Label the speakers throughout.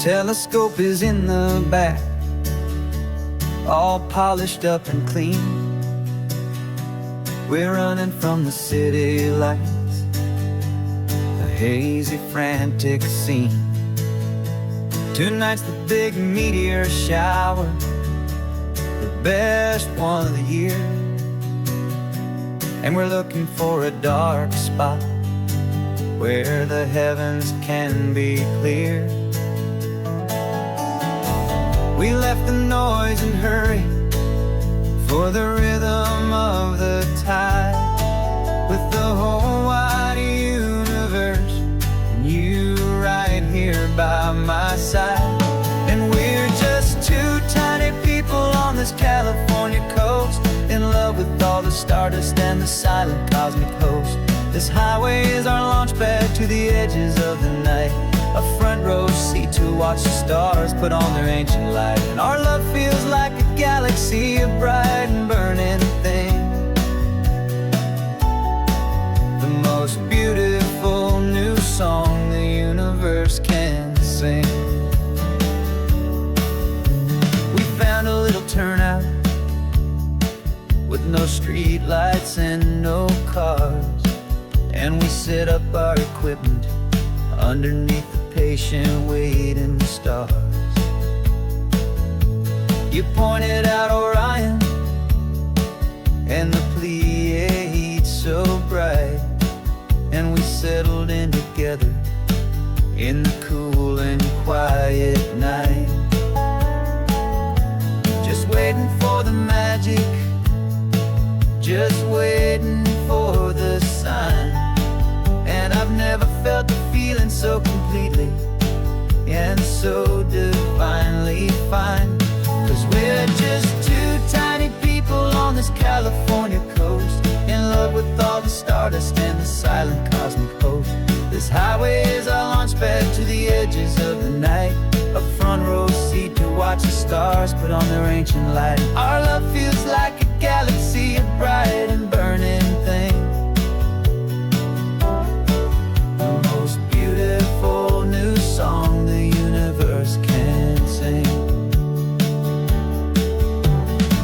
Speaker 1: Telescope is in the back, all polished up and clean. We're running from the city lights, a hazy, frantic scene. Tonight's the big meteor shower, the best one of the year. And we're looking for a dark spot where the heavens can be clear. We left the noise and hurry for the rhythm of the tide, with the whole wide universe and you right here by my side. And we're just two tiny people on this California coast, in love with all the stardust and the silent cosmic host. This highway is our launch pad to the edges of the night, a front row seat to watch the stars put on their ancient light. And our love feels like a galaxy, a bright and burning thing, the most beautiful new song the universe can sing. We found a little turnout with no street lights and no cars, and we set up our equipment underneath the patient waiting stars. You pointed out Orion and the Pleiades so bright, and we settled in together in the cool and quiet night, just waiting for the magic, just waiting for the sign. And I've never felt the feeling so completely and so divinely fine. 'Cause we're just two tiny people on this California coast, in love with all the stardust and the silent cosmic host. This highway is our launch pad to the edges of the night, a front row seat to watch the stars put on their ancient light. Our love feels like a galaxy, a bright and burning thing, the most beautiful new song the universe can sing.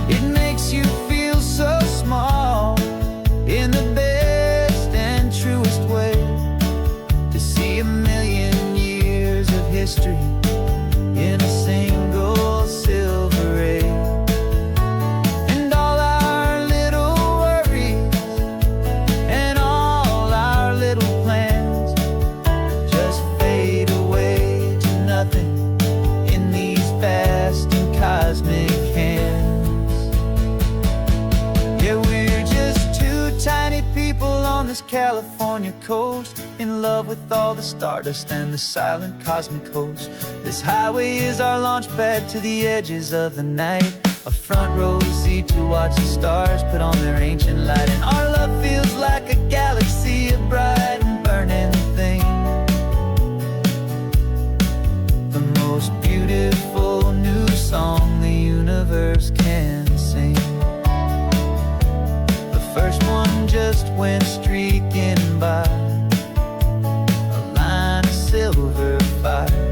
Speaker 1: It makes you feel so small in the best and truest way, to see a million years of history in a single silver ray. And all our little worries and all our little plans just fade away to nothing in these vast and cosmic hands. Yeah, we're just two tiny people on this California coast, in love with all the stardust and the silent cosmic host. This highway is our launch pad to the edges of the night, a front row seat to watch the stars put on their ancient light. And our love feels like a galaxy, a bright and burning thing, the most beautiful new song the universe can sing. The first one just went streaking by, a line of silver fire.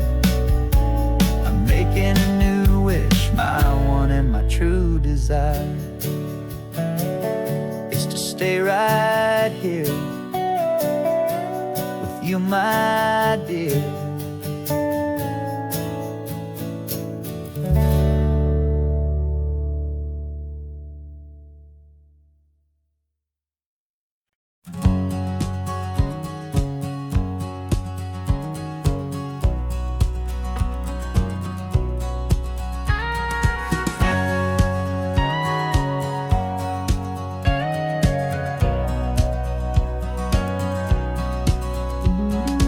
Speaker 1: I'm making a new wish, my one and my true desire is to stay right here with you, my dear.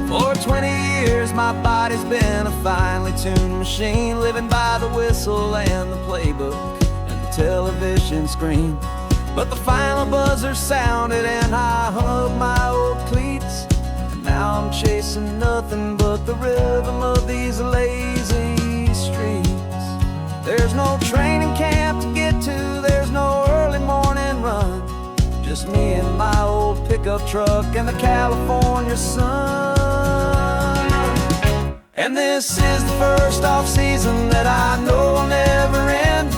Speaker 1: For 20 years my body's been a finely tuned machine, living by the whistle and the playbook and the television screen. But the final buzzer sounded and I hung up my old cleats, and now I'm chasing nothing but the rhythm of these lazy streets. There's no training camp to get to, there's no early morning run, just me and my old pickup truck and the California sun. And this is the first off-season that I know will never end.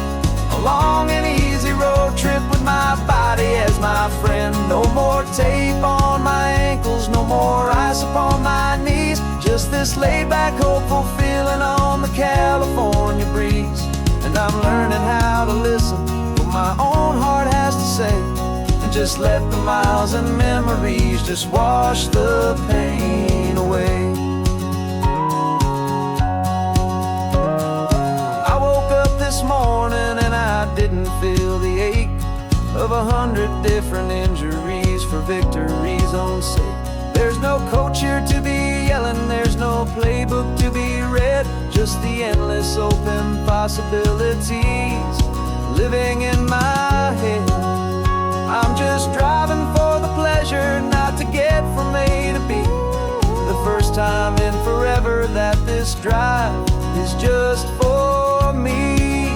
Speaker 1: A long and easy road trip with my body as my friend. No more tape on my ankles, no more ice upon my knees. Just this laid-back, hopeful feeling on the California breeze. And I'm learning how to listen what my own heart has to say, and just let the miles and memories just wash the pain away. I woke up this morning and I didn't feel the ache of 100 different injuries for victory's own sake. There's no coach here to be yelling, there's no playbook to be read, just the endless open possibilities living in my head. I'm just driving for the pleasure, not to get from A to B. The first time in forever that this drive is just for me.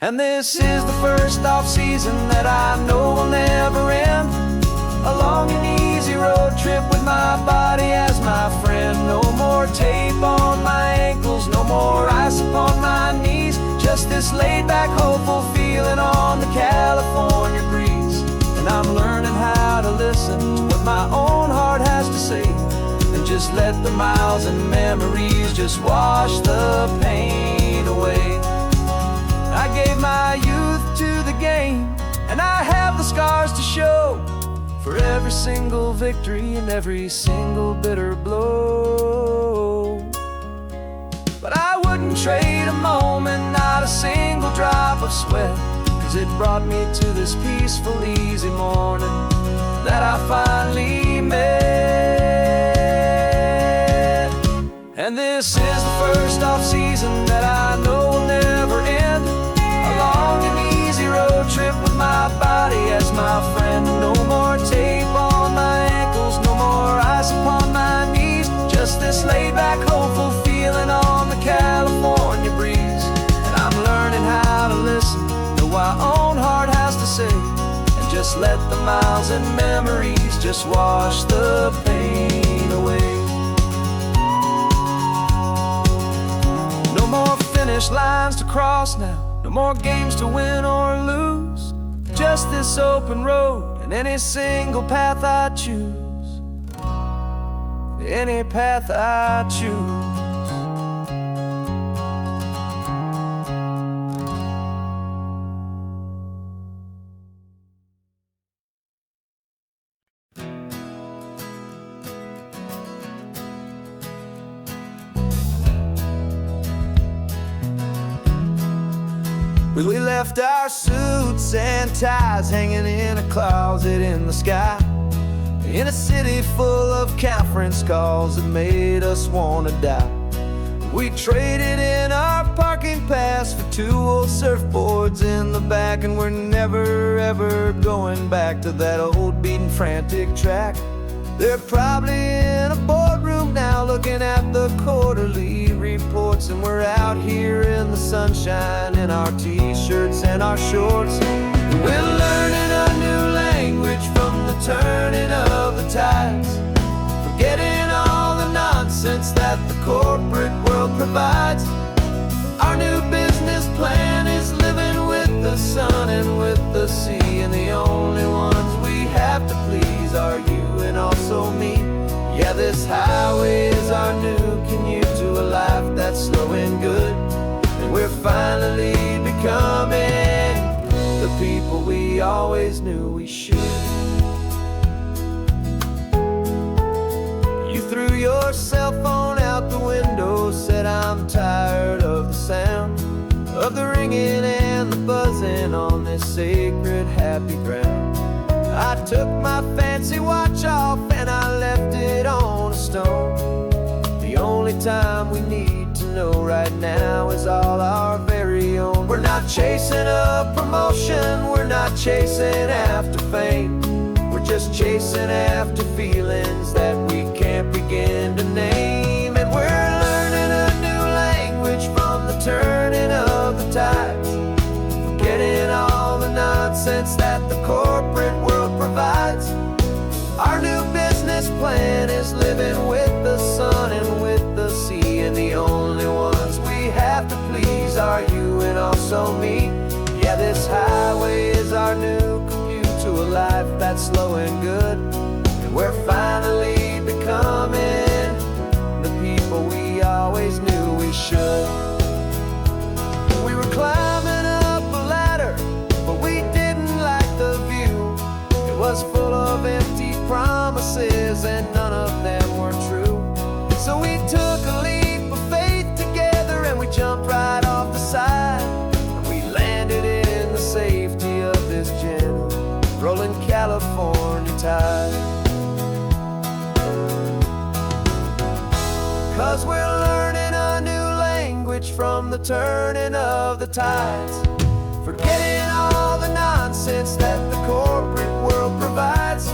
Speaker 1: And this is the first off-season that I know will never end. A long and easy road trip with my body as my friend. No more tape on my ankles, no more ice upon my knees. Just this laid-back, hopeful feeling on the California breeze. And I'm learning how to listen to what my own heart has to say, and just let the miles and memories just wash the pain away. I gave my youth to the game, and I have the scars to show for every single victory and every single bitter blow. But I wouldn't trade a moment, not a single drop of sweat, 'cause it brought me to this peaceful, easy morning that I finally met. And this is the first off-season that I know will never end. A long and easy road trip with my body as my friend. No more tape on my ankles, no more ice upon my knees. Just this laid-back, hopeful feeling on the California breeze. And I'm learning how to listen to what my own heart has to say, and just let the miles and memories just wash the pain away. No more finish lines to cross now, no more games to win or lose. Just this open road and any single path I choose. Any path I choose. We left our suits and ties hanging in a closet in the sky, in a city full of conference calls that made us wanna die. We traded in our parking pass for 2 old surfboards in the back, and we're never ever going back to that old beaten frantic track. They're probably in a boardroom now looking at the quarterly reports, and we're out here in the sunshine in our t-shirts and our shorts. We're learning a new language from the turning of the tides, forgetting all the nonsense that the corporate world provides. Our new business plan is living with the sun and with the sea, and the only ones we have to please are you and also me. Yeah, this highway is our new commute to a life that's slow and good, and we're finally becoming the people we always knew we should. You threw your cell phone out the window, said I'm tired of the sound of the ringing and the buzzing on this sacred happy ground. I took my fancy watch off and I left it on a stone. The only time we need to know right now is all our very own. We're not chasing a promotion, we're not chasing after fame. We're just chasing after feelings that we can't begin to name. And we're learning a new language from the turning of the tides, forgetting all the nonsense that the corporate world provides. Our new business plan is living with the sun and with the sea, and the also me. Yeah, this highway is our new commute to a life that's slow and good. And we're finally becoming the people we always knew we should. We were climbing up a ladder, but we didn't like the view. It was full of empty promises and none of them were true. So we took a leap of faith together and we jumped right off the side. And we landed in the safety of this gentle rolling California tide. 'Cause we're learning a new language from the turning of the tides, forgetting all the nonsense that the corporate world provides.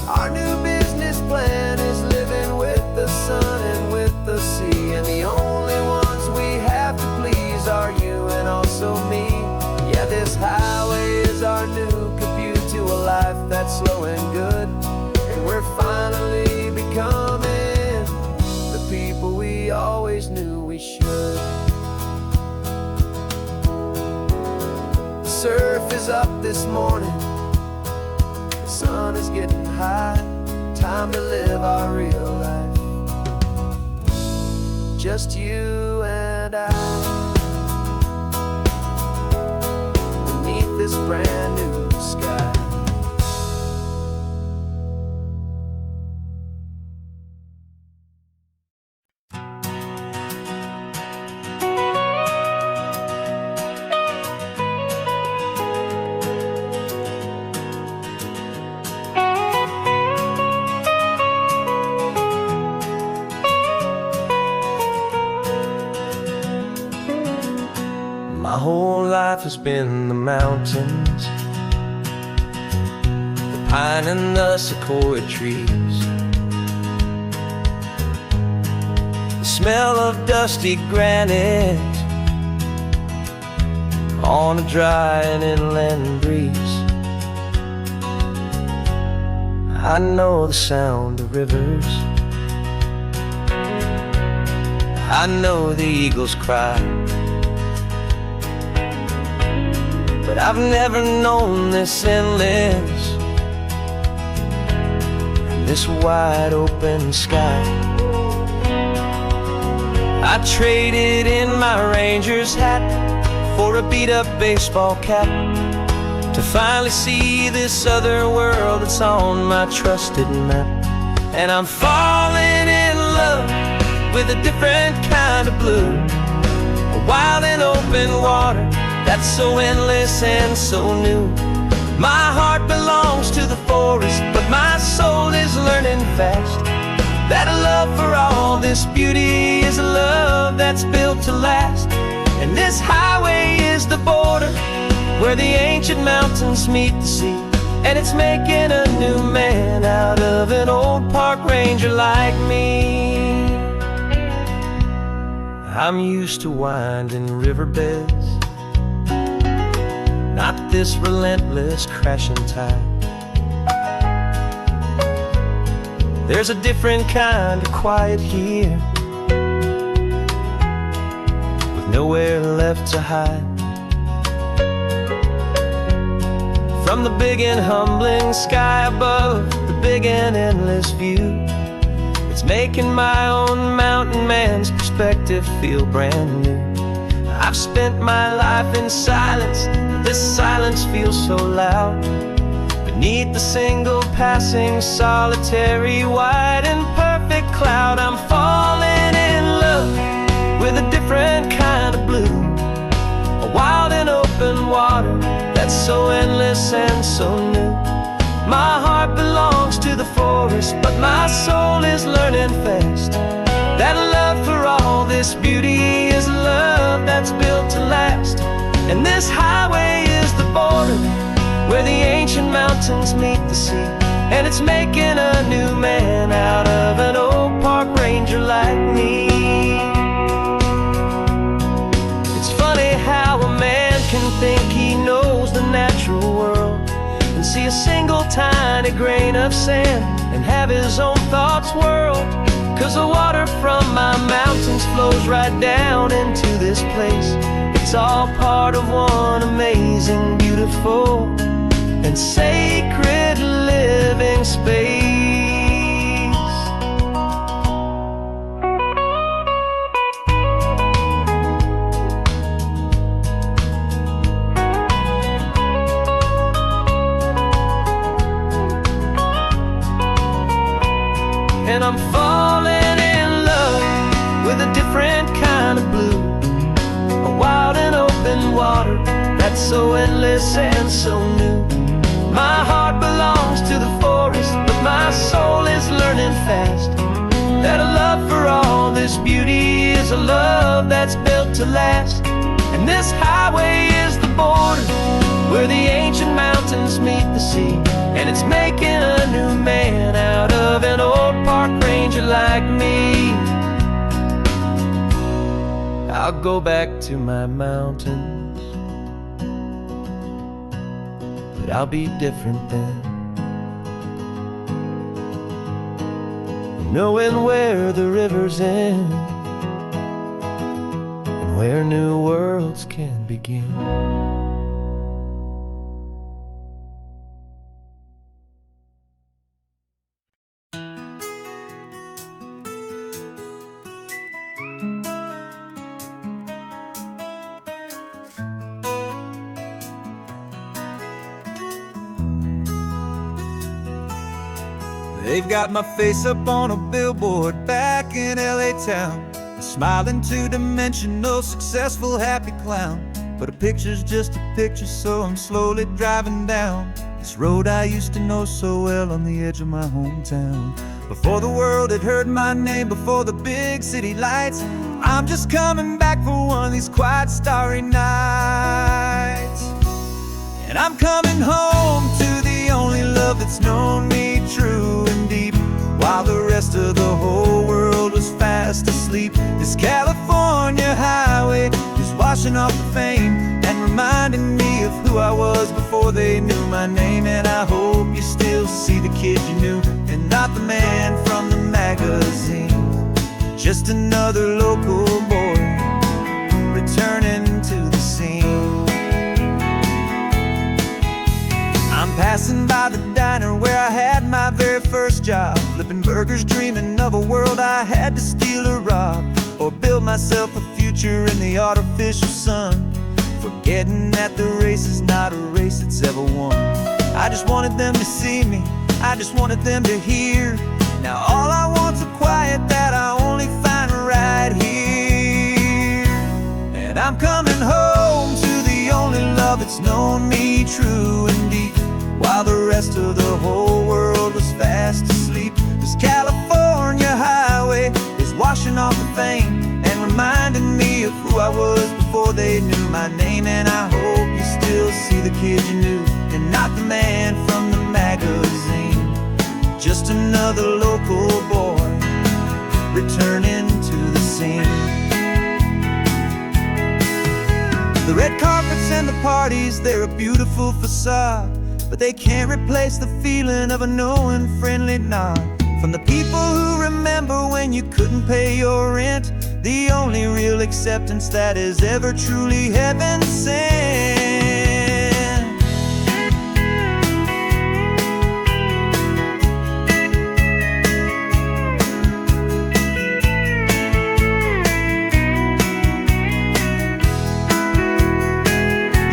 Speaker 1: Our new business plan is living with the sun and with the sea, and the only ones we have to please are you and also me. Yeah, this highway is our new commute to a life that's slow and good. And we're finally becoming the people we always knew we should. The surf is up this morning, the sun is getting high. Time to live our real life, just you and I, beneath this brand new sky. My whole life has been the mountains, the pine and the sequoia trees, the smell of dusty granite on a dry and inland breeze. I know the sound of rivers, I know the eagles cry, but I've never known this endless and this wide open sky. I traded in my Ranger's hat for a beat-up baseball cap to finally see this other world that's on my trusted map. And I'm falling in love with a different kind of blue, a wild and open water that's so endless and so new. My heart belongs to the forest, but my soul is learning fast that a love for all this beauty is a love that's built to last. And this highway is the border where the ancient mountains meet the sea, and it's making a new man out of an old park ranger like me. I'm used to winding riverbeds, not this relentless crashing tide. There's a different kind of quiet here, with nowhere left to hide. From the big and humbling sky above, the big and endless view, it's making my own mountain man's perspective feel brand new. I've spent my life in silence, this silence feels so loud. Beneath the single passing solitary white and perfect cloud, I'm falling in love with a different kind of blue, a wild and open water that's so endless and so new. My heart belongs to the forest, but my soul is learning fast that love for all this beauty is love that's built to last. And this highway is the border where the ancient mountains meet the sea, and it's making a new man out of an old park ranger like me. It's funny how a man can think he knows the natural world and see a single tiny grain of sand and have his own thoughts whirl. 'Cause the water from my mountains flows right down into this place. It's It's all part of one amazing, beautiful, and sacred living space. And I'm falling in love with a different kind of blue, a wild and open water that's so endless and so new. My heart belongs to the forest, but my soul is learning fast that a love for all this beauty is a love that's built to last. And this highway is the border where the ancient mountains meet the sea, and it's making a new man out of an old park ranger like me. I'll go back to my mountains, but I'll be different then, knowing where the rivers end and where new worlds can begin.
Speaker 2: They've got my face up on a billboard back in LA town, a smiling two-dimensional, successful, happy clown. But a picture's just a picture, so I'm slowly driving down this road I used to know so well on the edge of my hometown. Before the world had heard my name, before the big city lights, I'm just coming back for one of these quiet, starry nights. And I'm coming home to the only love that's known me true and deep, while the rest of the whole world was fast asleep. This California highway is washing off the fame and reminding me of who I was before they knew my name. And I hope you still see the kid you knew, and not the man from the magazine, just another local boy returning to the scene. I'm passing by the diner where I had my very first job, flipping burgers, dreaming of a world I had to steal or rob, or build myself a future in the artificial sun, forgetting that the race is not a race that's ever won. I just wanted them to see me, I just wanted them to hear. Now all I want's a quiet that I only find right here. And I'm coming home to the only love that's known me true and deep, while the rest of the whole world was fast asleep. This California highway is washing off the fame and reminding me of who I was before they knew my name. And I hope you still see the kid you knew, and not the man from the magazine, just another local boy returning to the scene. The red carpets and the parties, they're a beautiful facade, but they can't replace the feeling of a knowing, friendly nod from the people who remember when you couldn't pay your rent, the only real acceptance that is ever truly heaven sent.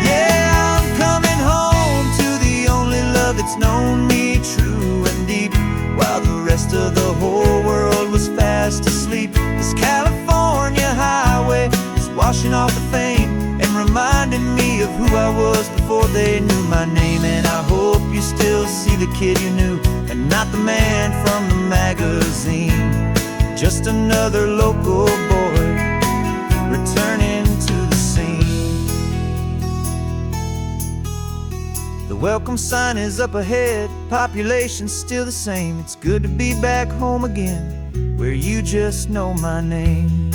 Speaker 2: Yeah, I'm coming home to the only love that's known me true and deep, while the rest of the whole world was fast asleep. This California highway is washing off the fame and reminding me of who I was before they knew my name. And I hope you still see the kid you knew, and not the man from the magazine, just another local boy returning to the scene. The welcome sign is up ahead, population's still the same. It's good to be back home again, where you just know my name,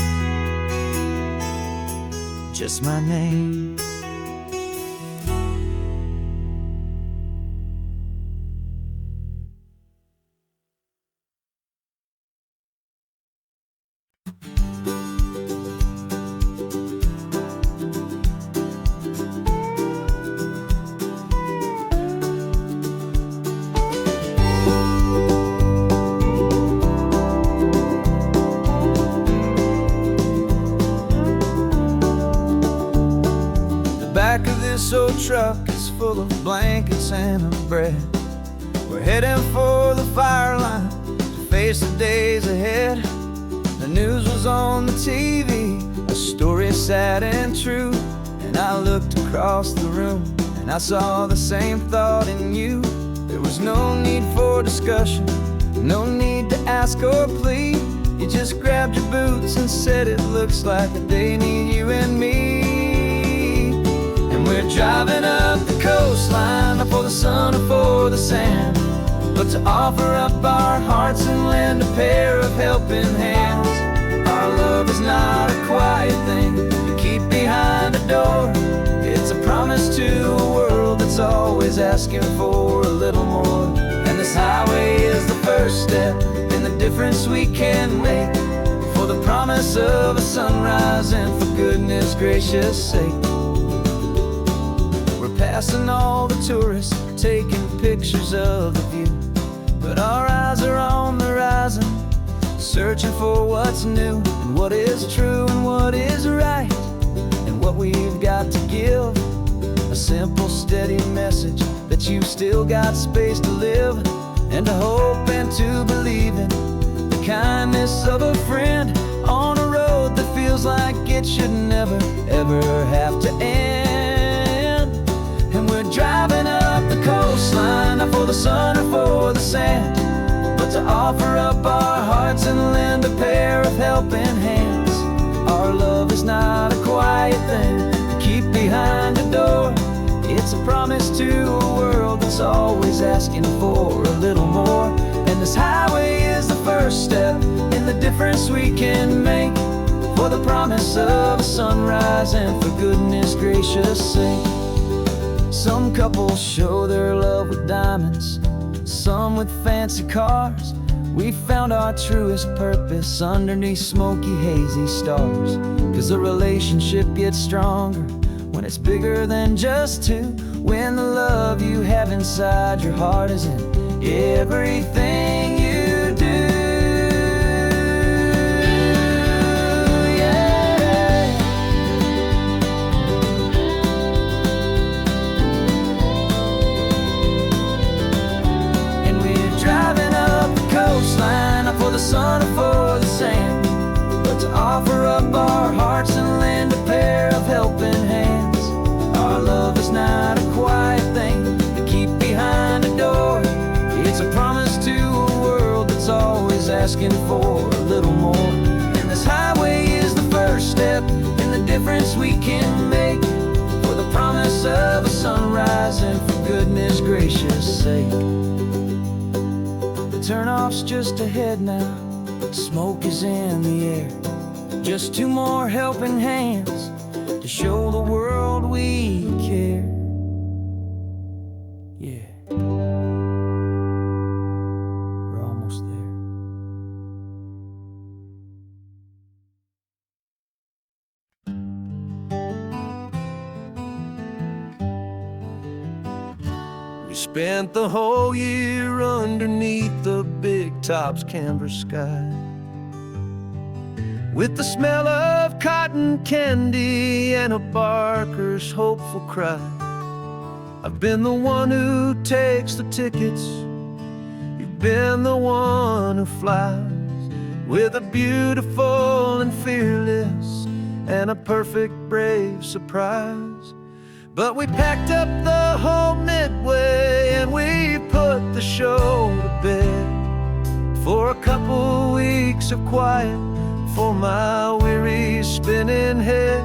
Speaker 2: just my name.
Speaker 1: this old truck is full of blankets and a bread. We're heading for the fire line to face the days ahead. The news was on the TV, a story sad and true. And I looked across the room and I saw the same thought in you. There was no need for discussion, no need to ask or plead. You just grabbed your boots and said it looks like the day need you and me. And we're driving up the coastline, not for the sun or for the sand, but to offer up our hearts and lend a pair of helping hands. Our love is not a quiet thing you keep behind a door. It's a promise to a world that's always asking for a little more. And this highway is the first step in the difference we can make, for the promise of a sunrise and for goodness gracious sake. We're passing all the tourists, taking pictures of the view, but our eyes are on the horizon, searching for what's new and what is true and what is right, and what we've got to give. A simple, steady message that you've still got space to live, and to hope and to believe in the kindness of a friend on a road that feels like it should never, ever have to end. And we're driving up the coastline, not for the sun or for the sand, but to offer up our hearts and lend a pair of helping hands. Our love is not a quiet thing to keep behind a door. It's a promise to a world that's always asking for a little more. And this highway is the first step in the difference we can make, for the promise of a sunrise and for goodness gracious sake. Some couples show their love with diamonds, some with fancy cars. We found our truest purpose underneath smoky, hazy stars. 'Cause the relationship gets stronger when it's bigger than just two, when the love you have inside your heart is in everything you do. Yeah. And we're driving up the coastline, not for the sun or for the sand, but to offer up our hearts and lend a pair of helping hands. Our love is not a quiet thing to keep behind a door. It's a promise to a world that's always asking for a little more. And this highway is the first step in the difference we can make, for the promise of a sunrise and for goodness gracious sake. The turnoff's just ahead now, smoke is in the air. Just two more helping hands to show the world we care. Yeah, we're almost there.
Speaker 2: We spent the whole year underneath the big top's canvas sky, with the smell of cotton candy and a barker's hopeful cry. I've been the one who takes the tickets, you've been the one who flies, with a beautiful and fearless and a perfect brave surprise. But we packed up the whole Midway and we put the show to bed, for a couple weeks of quiet for my weary spinning head.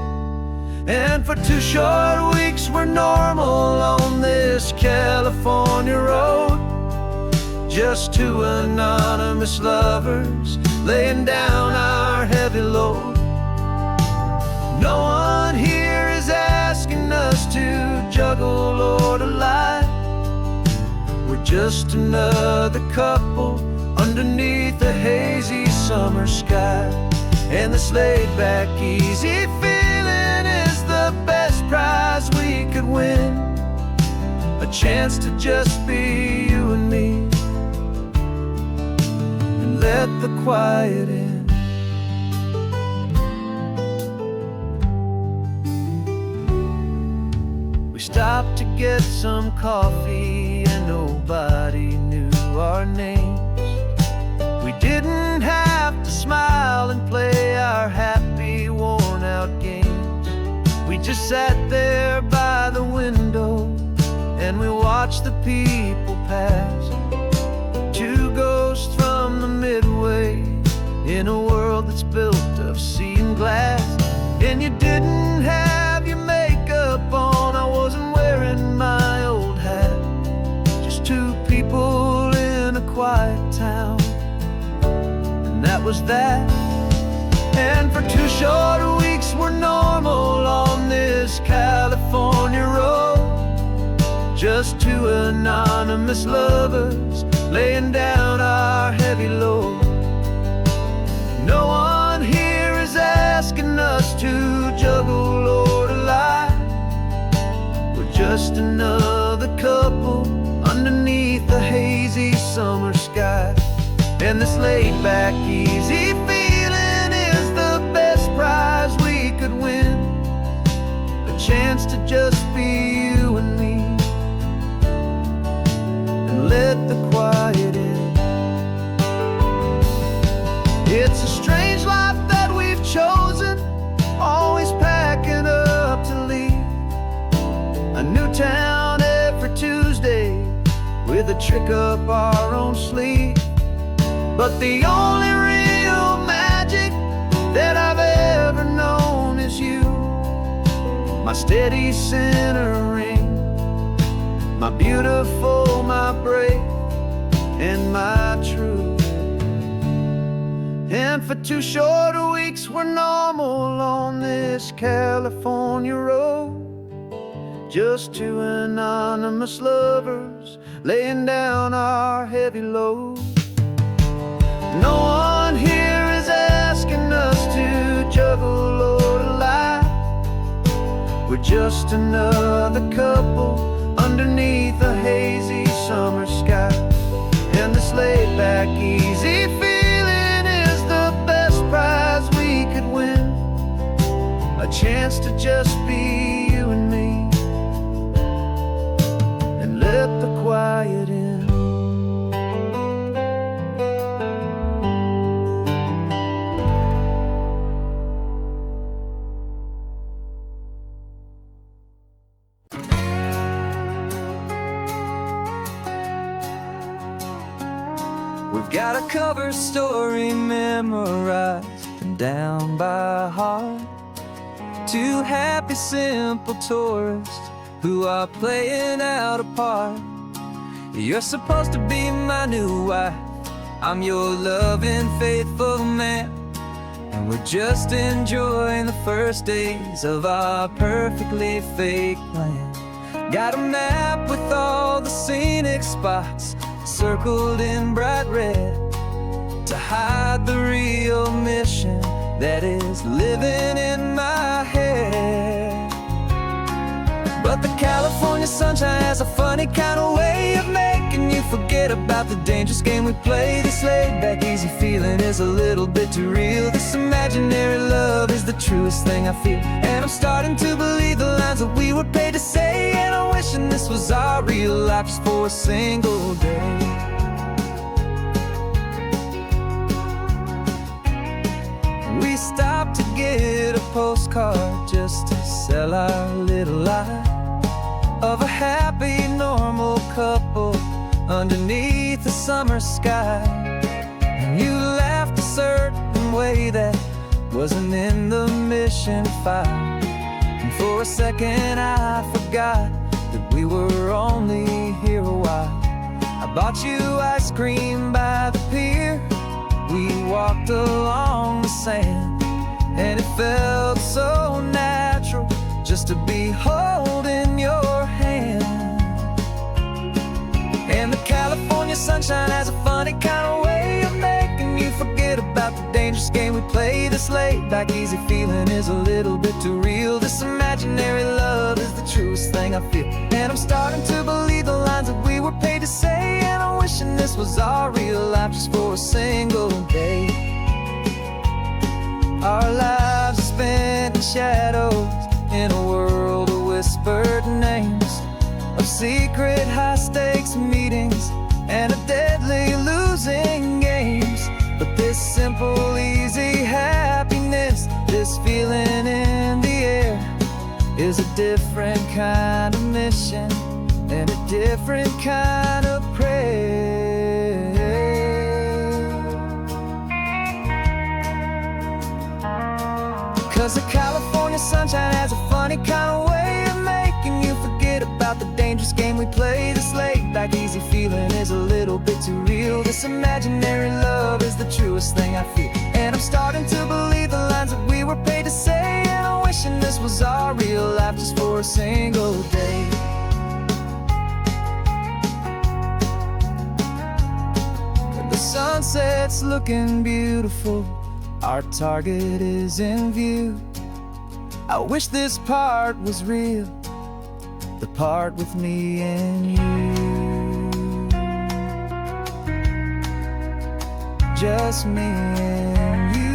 Speaker 2: And for 2 short weeks we're normal on this California road, just two anonymous lovers laying down our heavy load. No one here is asking us to juggle or to lie. We're just another couple underneath the hazy summer sky. And this laid-back, easy feeling is the best prize we could win, a chance to just be you and me, and let the quiet in. We
Speaker 1: stopped to get some coffee and nobody knew our names. We didn't have to smile and play our happy, worn-out games. We just sat there by the window and we watched the people pass. Two ghosts from the Midway in a world that's built of sea and glass. And you didn't have your makeup on, I wasn't wearing my old hat. Just two people in a quiet town, and that was that. And for 2 short weeks we're normal on this California road. Just two anonymous lovers laying down our heavy load. No one here is asking us to juggle or to lie. We're just another couple underneath the hazy summer sky. And this laid-back, easy feeling is the best prize we could win. A chance to just be you and me, and let the quiet in. It's a strange life that we've chosen, always packing up to leave. A new town every Tuesday with a trick up our own sleeve. But the only real magic that I've ever known is you, my steady centering, my beautiful, my brave, and my true. And for 2 short weeks we're normal on this California road. Just two anonymous lovers laying down our heavy load. No one here is asking us to juggle or to lie. We're just another couple underneath a hazy summer sky. And this laid-back, easy feeling is the best prize we could win. A chance to just be you and me, and let the quiet in. We've got a cover story memorized and down by heart. Two happy, simple tourists who are playing out a part. You're supposed to be my new wife, I'm your loving, faithful man. And we're just enjoying the first days of our perfectly fake plan. Got a map with all the scenic spots circled in bright red to hide the real mission that is living in my head. But the California sunshine has a funny kind of way of making you forget about the dangerous game we play. This laid-back, easy feeling is a little bit too real. This imaginary love is the truest thing I feel. And I'm starting to believe the lines that we were paid to say. And I'm wishing this was our real life just for a single day. We stopped to get a postcard just to sell our little lie of a happy, normal couple underneath the summer sky. And you laughed a certain way that wasn't in the mission file. And for a second I forgot that we were only here a while. I bought you ice cream by the pier. We walked along the sand, and it felt so natural just to be holding your hand. And the California sunshine has a funny kind of way of making you forget about the dangerous game we play. This laid-back, easy feeling is a little bit too real. This imaginary love is the truest thing I feel. And I'm starting to believe the lines that we were paid to say. And I'm wishing this was our real life just for a single day. Our lives are spent in shadows in a world of whispered names. of secret high-stakes meetings and of deadly losing games. But this simple, easy happiness, this feeling in the air, is a different kind of mission and a different kind of prayer. 'Cause the California sunshine has a funny kind of way of making you forget about the dangerous game we play. This laid back easy feeling is a little bit too real. This imaginary love is the truest thing I feel, and I'm starting to believe the lines that we were paid to say. And I'm wishing this was our real life just for a single day. The sunset's looking beautiful, our target is in view. I wish this part was real, the part with me and you. Just me and you.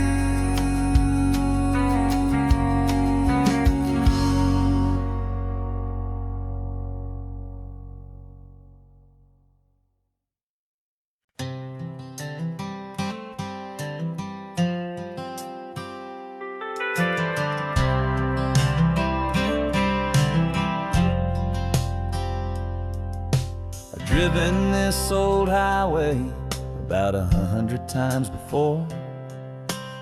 Speaker 2: Driven this old highway about 100 times before,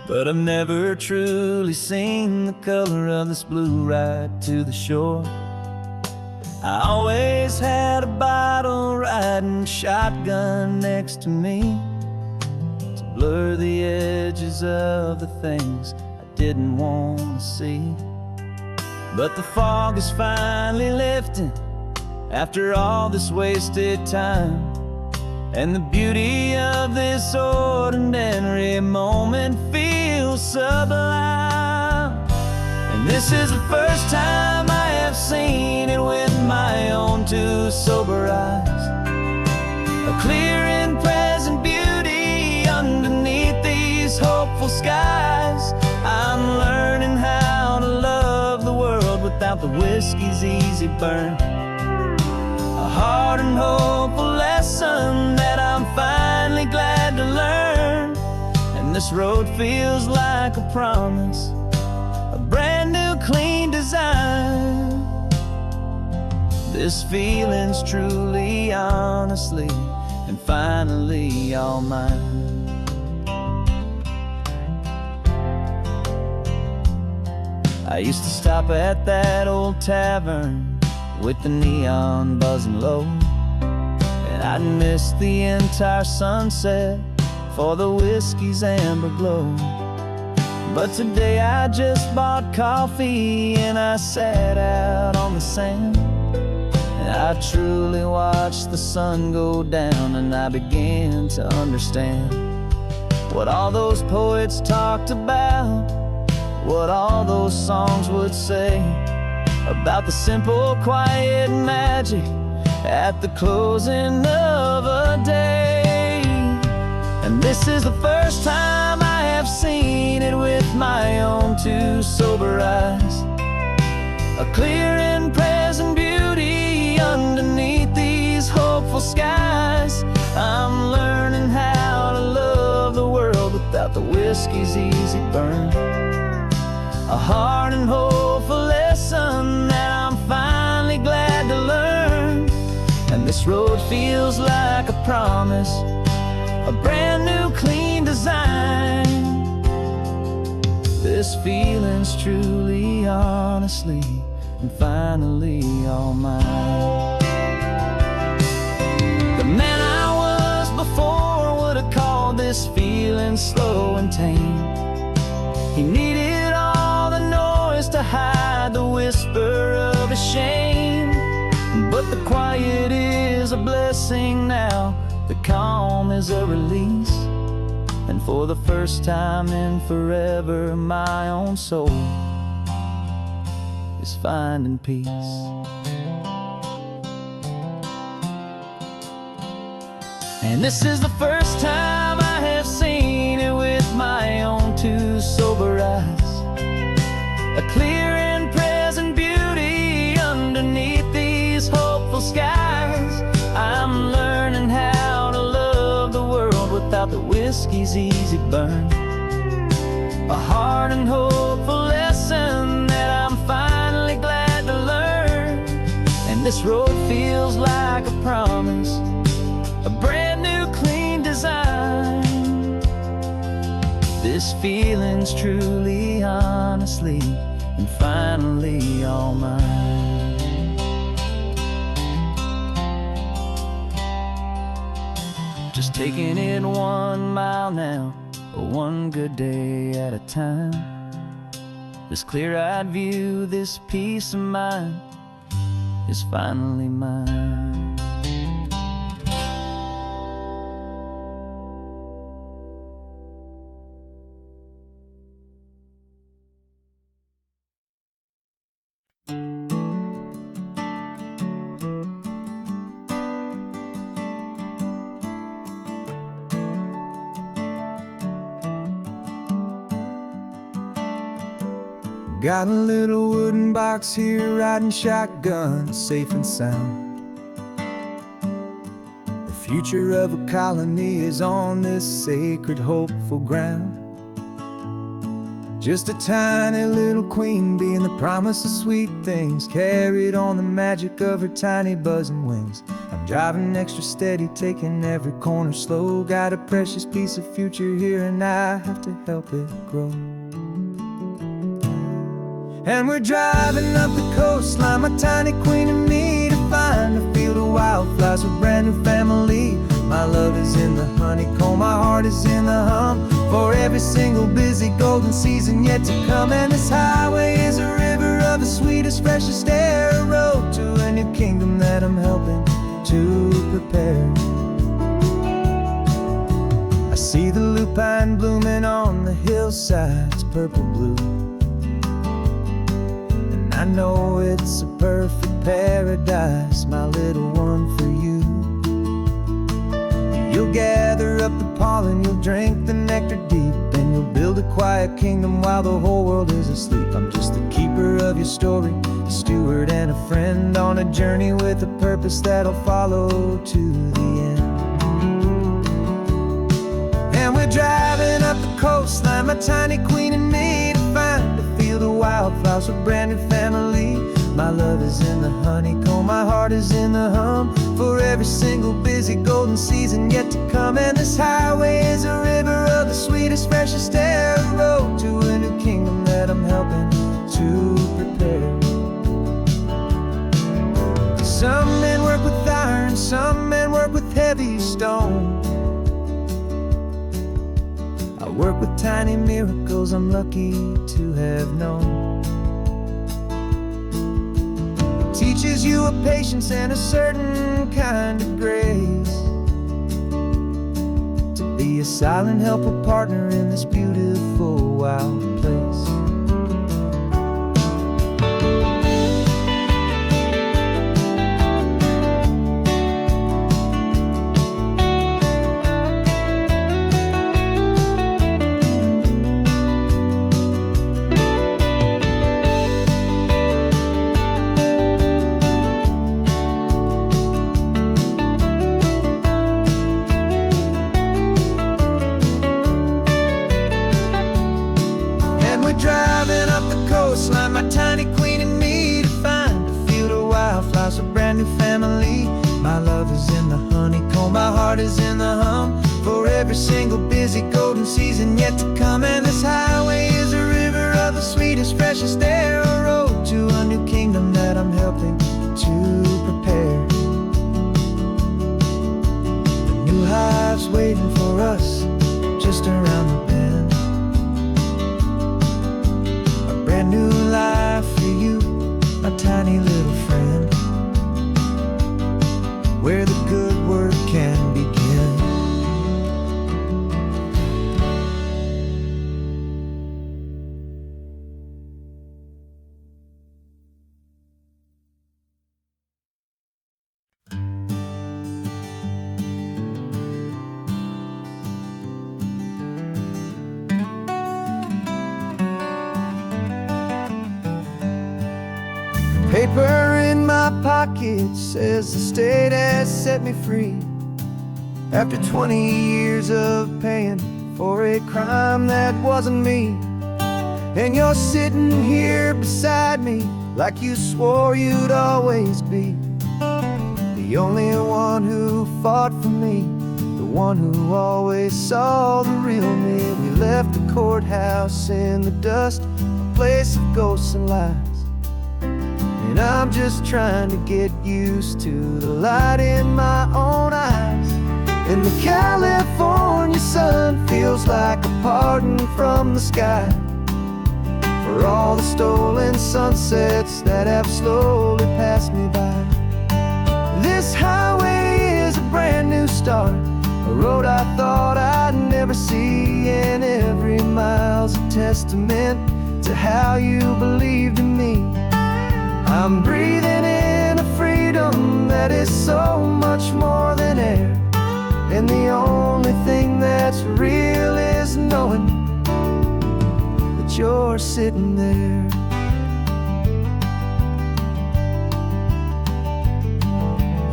Speaker 2: but I've never truly seen the color of this blue right to the shore. I always had a bottle riding shotgun next to me to blur the edges of the things I didn't want to see. But the fog is finally lifting after all this wasted time, and the beauty of this ordinary moment feels sublime. And this is the first time I have seen it with my own two sober eyes, a clear and present beauty underneath these hopeful skies. I'm learning how to love the world without the whiskey's easy burn, a hard and hopeful lesson that I'm finally glad to learn. And this road feels like a promise, a brand new clean design. This feeling's truly, honestly, and finally all mine. I used to stop at that old tavern with the neon buzzing low, and I'd miss the entire sunset for the whiskey's amber glow. But today I just bought coffee and I sat out on the sand, and I truly watched the sun go down, and I began to understand what all those poets talked about, what all those songs would say about the simple, quiet magic at the closing of a day. And this is the first time I have seen it with my own two sober eyes, a clear and present beauty underneath these hopeful skies. I'm learning how to love the world without the whiskey's easy burn, a hard and hopeful lesson that I'm finally glad to learn. And this road feels like a promise, a brand new clean design. This feeling's truly, honestly, and finally all mine. The man I was before would have called this feeling slow and tame. He needed all the noise to hide the whisper of his shame. But the quiet is a blessing now, the calm is a release, and for the first time in forever my own soul is finding peace. And this is the first time I have seen it with my own two sober eyes, a clear and present beauty underneath these hopeful skies.
Speaker 1: whiskey's easy burn. A hard and hopeful lesson that I'm finally glad to learn. And this road feels like a promise, a brand new clean design. This feeling's truly, honestly, and finally all mine. Just taking it 1 mile now, one good day at a time. This clear-eyed view, this peace of mind is finally mine.
Speaker 2: Got a little wooden box here, riding shotgun, safe and sound. The future of a colony is on this sacred, hopeful ground. Just a tiny little queen bee, and the promise of sweet things carried on the magic of her tiny buzzing wings. I'm driving extra steady, taking every corner slow. Got a precious piece of future here, and I have to help it grow. And we're driving up the coastline, my tiny queen and me, to find a field of wildflowers with a brand new family. My love is in the honeycomb, my heart is in the hum, for every single busy golden season yet to come. And this highway is a river of the sweetest, freshest air, a road to a new kingdom that I'm helping to prepare. I see the lupine blooming on the hillsides, purple blue. I know it's a perfect paradise, my little one, for you. You'll gather up the pollen, you'll drink the nectar deep, and you'll build a quiet kingdom while the whole world is asleep. I'm just the keeper of your story, a steward and a friend, on a journey with a purpose that'll follow to the end. And we're driving up the coastline, my tiny queen and me, to find a field of wildflowers with a brand new family. My love is in the honeycomb, my heart is in the hum, for every single busy golden season yet to come. And this highway is a river of the sweetest, freshest air, a road to a new kingdom that I'm helping to prepare. Some men work with iron, some men work with heavy stone. I work with tiny miracles I'm lucky to have known. It teaches you a patience and a certain kind of grace, to be a silent helper partner in this beautiful wild place. Driving up the coastline, my tiny queen and me, to find a field of wildflowers, a brand new family. My love is in the honeycomb, my heart is in the hum, for every single busy golden season yet to come. And this highway is a river of the sweetest, freshest air, a road to a new kingdom that I'm helping to prepare. The new hive's waiting for us just around the bend. Brand new life for you, my tiny little friend, where the good work can begin. Paper in my pocket says the state has set me free.
Speaker 1: After 20 years of paying for a crime that wasn't me, and you're sitting here beside me like you swore you'd always be the only one who fought for me, the one who always saw the real me. We left the courthouse in the dust, a place of ghosts and lies, and I'm just trying to get used to the light in my own eyes. And the California sun feels like a pardon from the sky for all the stolen sunsets that have slowly passed me by. This highway is a brand new start, a road I thought I'd never see, and every mile's a testament to how you believed in me. I'm breathing in a freedom that is so much more than air, and the only thing that's real is knowing that you're sitting there.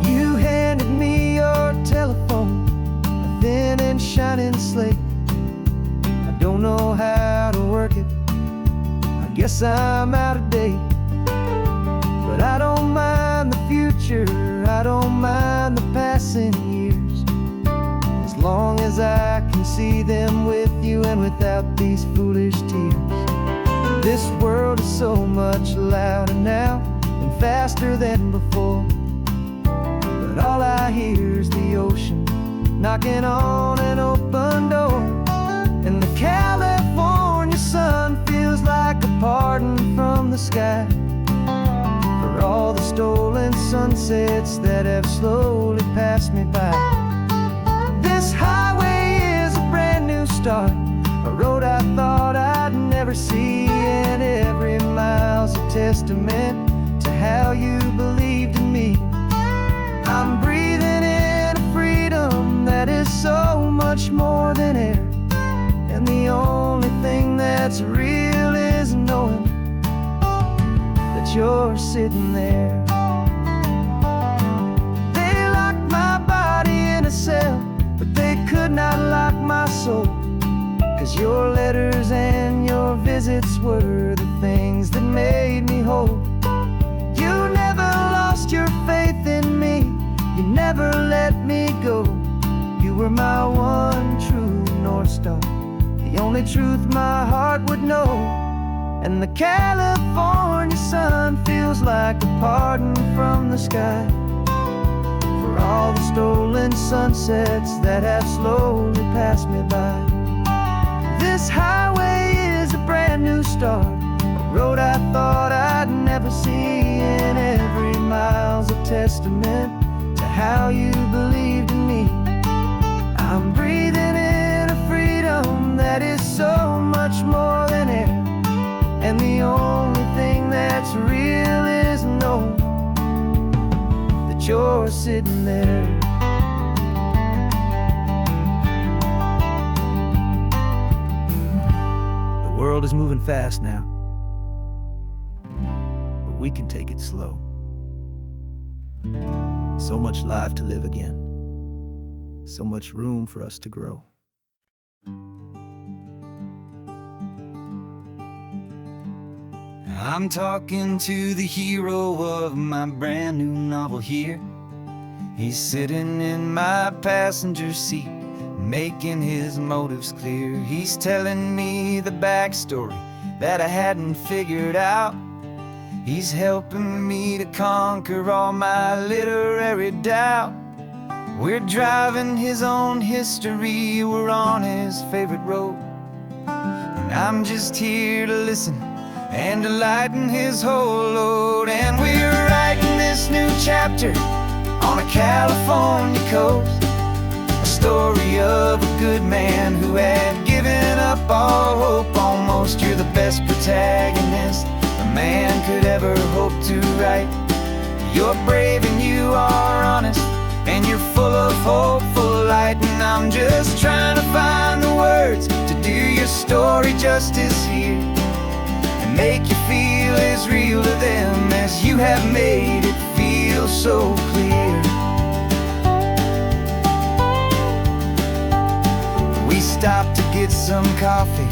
Speaker 1: You handed me your telephone, a thin and shining slate. I don't know how to work it, I guess I'm out of date. But I don't mind the future, I don't mind the passing years, as long as I can see them with you and without these foolish tears. This world is so much louder now and faster than before, but all I hear is the ocean knocking on an open door. And the California sun feels like a pardon from the sky for all the stolen sunsets that have slowly passed me by. This highway is a brand new start, a road I thought I'd never see, and every mile's a testament to how you believed in me. I'm breathing in a freedom that is so much more than air, and the only thing that's real is knowing that you're sitting there. They locked my body in a cell, but they could not lock my soul, 'cause your letters and your visits were the things that made me whole. You never lost your faith in me, you never let me go. You were my one true North Star, the only truth my heart would know. And the California sun feels like a pardon from the sky for all the stolen sunsets that have slowly passed me by. This highway is a brand new start, a road I thought I'd never see, and every mile's a testament to how you believed in me. I'm breathing in a freedom that is so much more than air, and the only thing that's real is knowing that you're sitting there. The world is moving fast now, but we can take it slow. So much life to live again, so much room for us to grow. I'm talking to the hero of my brand new novel here. He's sitting in my passenger seat, making his motives clear. He's telling me the backstory that I hadn't figured out. He's helping me to conquer all my literary doubt. We're driving his own history, we're on his favorite road, and I'm just here to listen and to lighten his whole load. And we're writing this new chapter on a California coast, a story of a good man who had given up all hope almost. You're the best protagonist a man could ever hope to write. You're brave and you are honest, and you're full of hopeful light. And I'm just trying to find the words to do your story justice here, and make you feel as real to them as you have made it feel so clear. some coffee,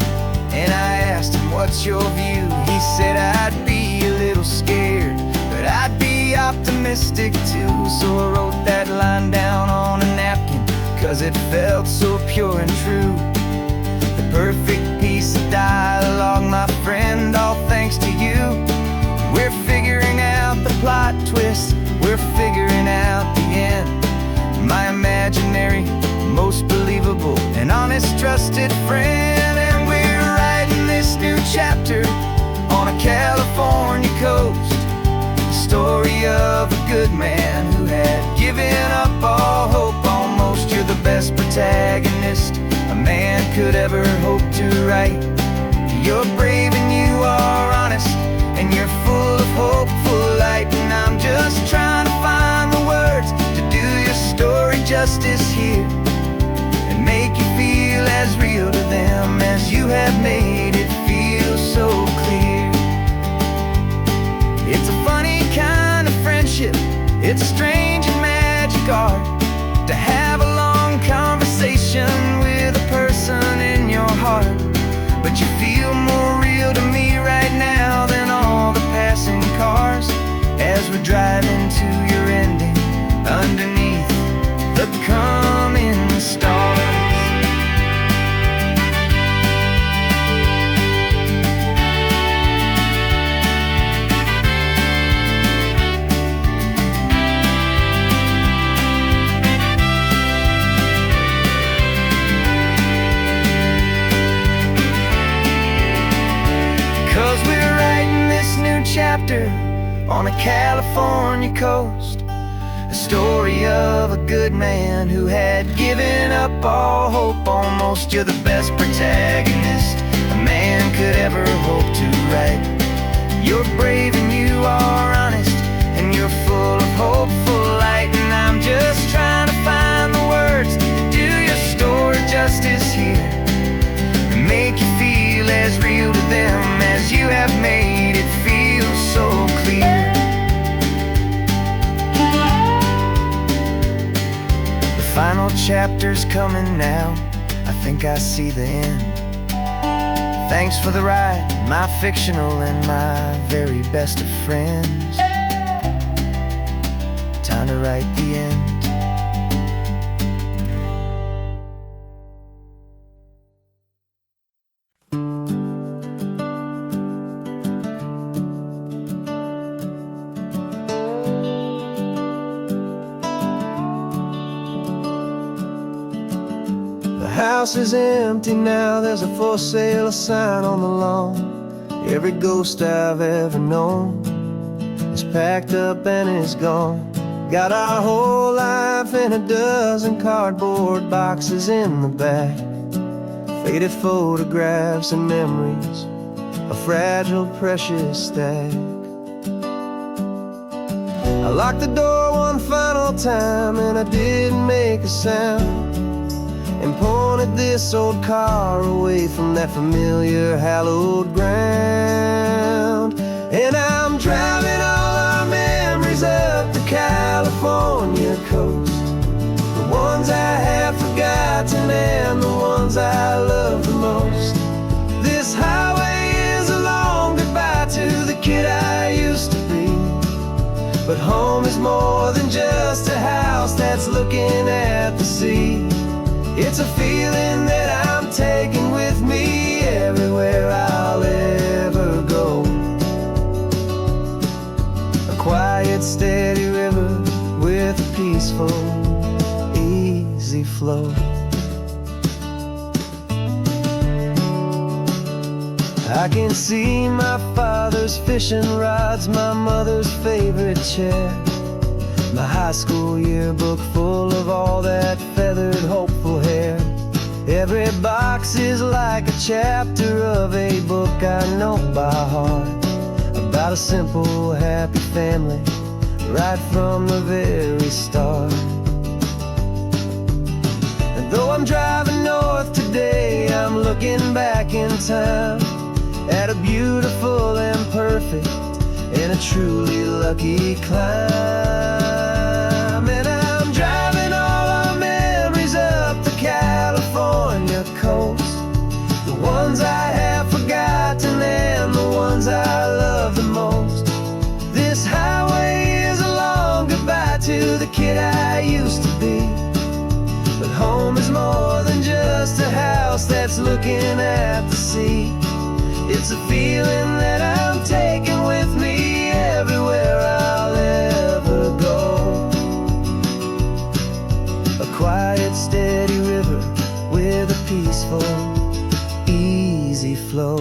Speaker 1: and I asked him, what's your view? He said, I'd be a little scared, but I'd be optimistic too. So I wrote that line down on a napkin, 'cause it felt so pure and true. The perfect piece of dialogue, my friend, all thanks to you. We're figuring out the plot twist, we're figuring out the end. My imaginary, most believable and honest trusted friend. And we're writing this new chapter on a California coast, the story of a good man who had given up all hope almost. You're the best protagonist a man could ever hope to write. You're brave and you are honest, and you're full of hopeful light. And I'm just trying to find the words to do your story justice here, and make you feel as real to them as you have made it feel so clear. It's a funny kind of friendship, it's a strange and magic art to have a long conversation with a person in your heart. But you feel more real to me right now than all the passing cars, as we're driving to your ending underneath the coming stars. 'Cause we're writing this new chapter on a California coast, a story of a good man who had given up all hope almost. You're the best protagonist a man could ever hope to write. You're brave and you are honest, and you're full of hopeful light. And I'm just trying to find the words to do your story justice here, and make you feel as real to them as you have made it feel so clear. The final chapter's coming now, I think I see the end. Thanks for the ride, my fictional and my very best of friends. Time to write the end. The house is empty now, there's a for sale sign on the lawn. Every ghost I've ever known is packed up and is gone. Got our whole life in a dozen cardboard boxes in the back, faded photographs and memories, a fragile, precious stack. I locked the door one final time and I didn't make a sound, and pointed this old car away from that familiar hallowed ground. And I'm driving all our memories up the California coast, the ones I have forgotten and the ones I love the most. This highway is a long goodbye to the kid I used to be, but home is more than just a house that's looking at the sea. It's a feeling that I'm taking with me everywhere I'll ever go. A quiet, steady river with a peaceful, easy flow. I can see my father's fishing rods, my mother's favorite chair, my high school yearbook full of all that feathered, hopeful hair. Every box is like a chapter of a book I know by heart, about a simple, happy family right from the very start. And though I'm driving north today, I'm looking back in time at a beautiful and perfect and a truly lucky climb. And I'm driving all our memories up the California coast, the kid I used to be. But home is more than just a house that's looking at the sea. It's a feeling that I'm taking with me everywhere I'll ever go. A quiet, steady river with a peaceful, easy flow.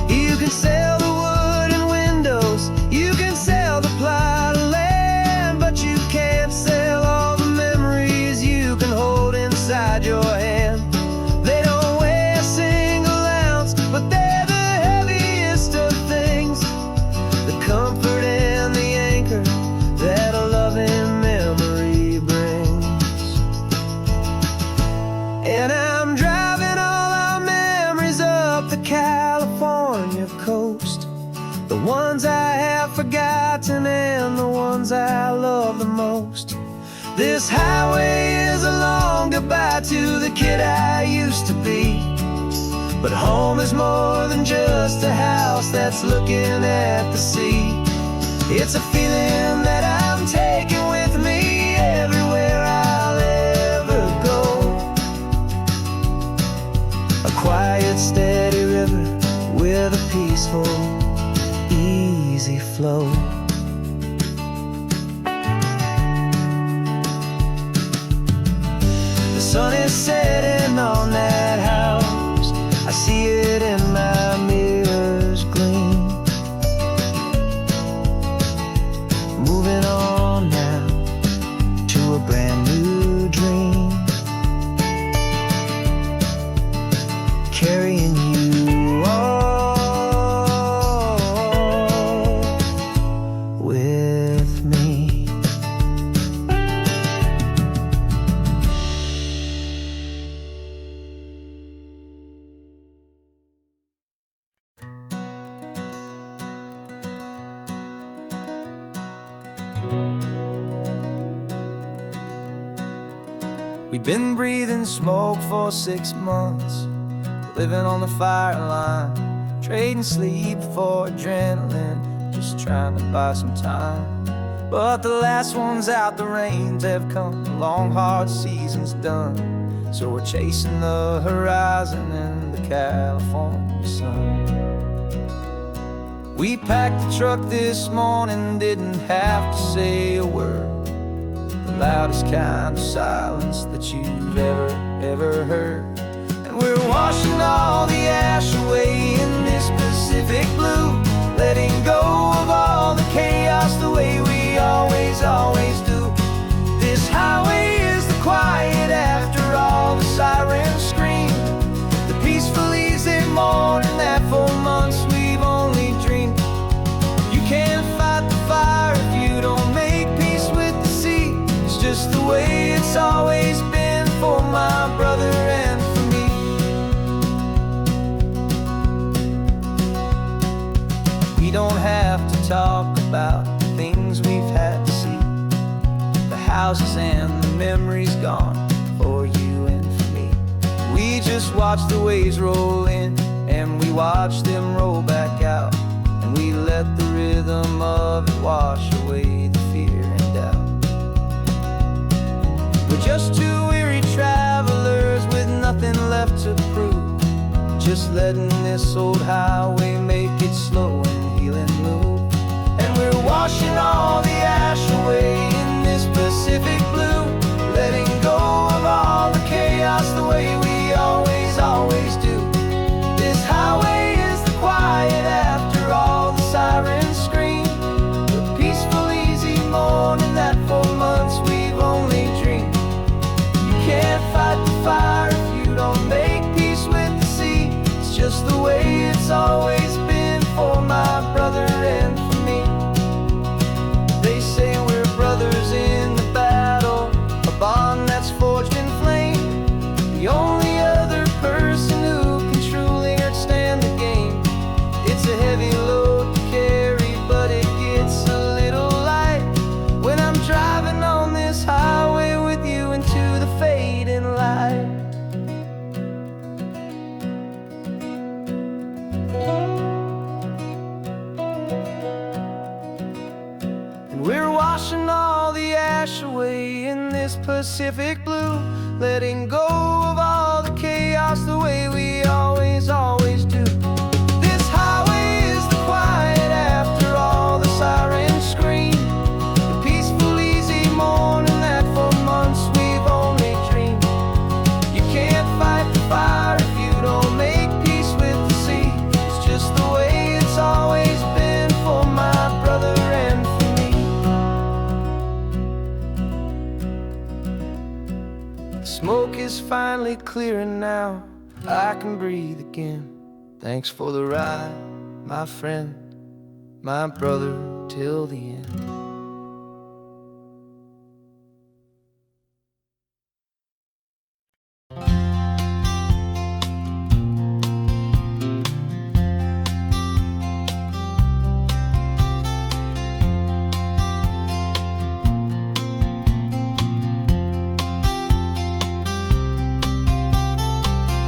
Speaker 1: You can sail the wooden windows, you can sail the plot of land, but you can't sail all the memories you can hold inside your hand. They don't weigh a single ounce, but they're the heaviest of things, the comfort and the anchor that a loving memory brings. And I'm driving all our memories up the California coast, the ones I have forgotten and the ones I love the most. This highway is a long goodbye to the kid I used to be. But home is more than just a house that's looking at the sea. It's a feeling that I'm taking with me everywhere I'll ever go. A quiet, steady river with a peaceful, easy flow. The sun is setting on that house, I see it in my mirror's gleam. Moving on now to a brand new dream, carrying you all with me. We've been breathing smoke for 6 months, living on the fire line, trading sleep for adrenaline, just trying to buy some time. But the last one's out, the rains have come, the long hard season's done. So we're chasing the horizon in the California sun. We packed the truck this morning, didn't have to say a word, the loudest kind of silence that you've ever heard. And we're washing all the ash away in this Pacific blue, letting go of all the chaos the way we always do. This highway is the quiet after all the sirens scream, the peaceful easy morning that for months we've only dreamed. You can't fight the fire if you don't make peace with the sea. It's just the way it's always been for my brother and for me. We don't have to talk about the things we've had to see, the houses and the memories gone for you and for me. We just watch the waves roll in and we watch them roll back out, and we let the rhythm of it wash away the fear and doubt. We're just two weary travelers with nothing left to prove, just letting this old highway make its slow and healing move. And we're washing all the ash away in this Pacific blue, letting go of all the chaos the way we always do. This highway is the quiet after all the sirens scream, the peaceful easy morning that for months we've only dreamed. You can't fight the fire if you don't make peace with the sea. It's just the way it's always been for my brother and for me. washing all the ash away in this Pacific blue, letting go of all the chaos the way we always do. This highway is the quiet after all the sirens scream, the peaceful, easy morning that for months we've only dreamed. You can't fight the fire if you don't make peace with the sea. It's just the way it's always been for my brother and for me. The smoke is finally clearing now, I can breathe again. Thanks for the ride, my friend, my brother, till the end.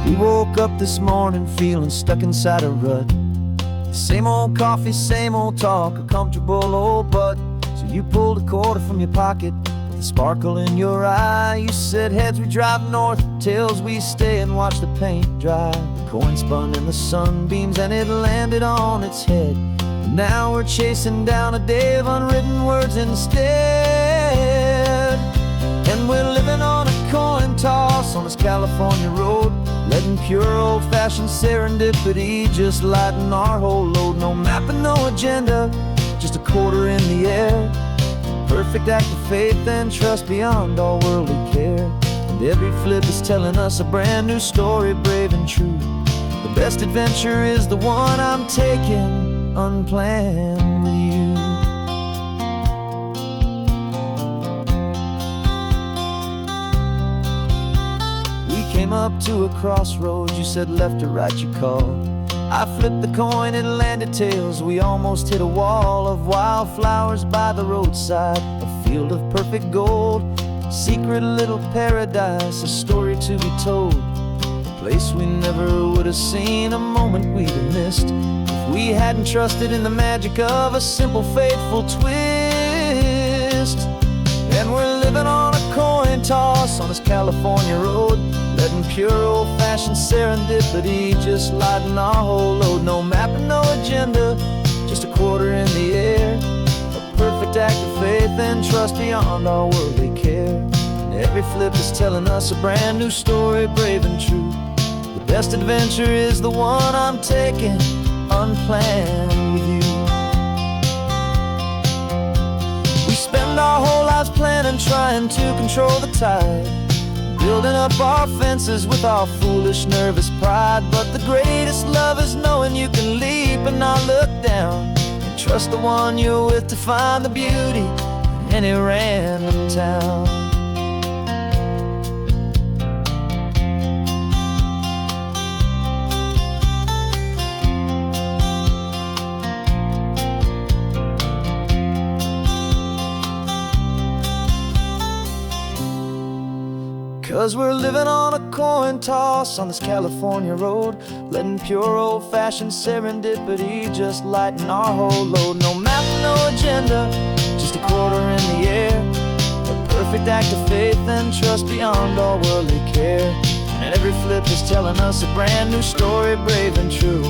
Speaker 2: We woke up this morning feeling stuck inside a rut. Same old coffee, same old talk, a comfortable old butt. So you pulled a quarter from your pocket with a sparkle in your eye. You said heads we drive north, tails we stay and watch the paint dry. The coin spun in the sunbeams and it landed on its head. And now we're chasing down a day of unwritten words instead. And we're living on a coin toss on this California road, letting pure old-fashioned serendipity just lighten our whole load. No map and no agenda, just a quarter in the air. Perfect act of faith and trust beyond all worldly care. And every flip is telling us a brand new story, brave and true. The best adventure is the one I'm taking, unplanned with you. Came up to a crossroads, you said left or right you called. I flipped the coin, it landed tails. We almost hit a wall of wildflowers by the roadside, a field of perfect gold, secret little paradise, a story to be told. A place we never would have seen, a moment we'd have missed if we hadn't trusted in the magic of a simple, faithful twist. And we're living on a coin toss on this California road, letting pure old-fashioned serendipity just lighten our whole load. No map and no agenda, just a quarter in the air. A perfect act of faith and trust beyond all worldly care. And every flip is telling us a brand new story, brave and true. The best adventure is the one I'm taking, unplanned with you. We spend our whole lives planning, trying to control the tide, building up our fences with our foolish, nervous pride. But the greatest love is knowing you can leap and not look down, and trust the one you're with to find the beauty in any random town. 'Cause we're living on a coin toss on this California road, letting pure old-fashioned serendipity just lighten our whole load. No map, no agenda, just a quarter in the air. A perfect act of faith and trust beyond all worldly care. And every flip is telling us a brand new story, brave and true.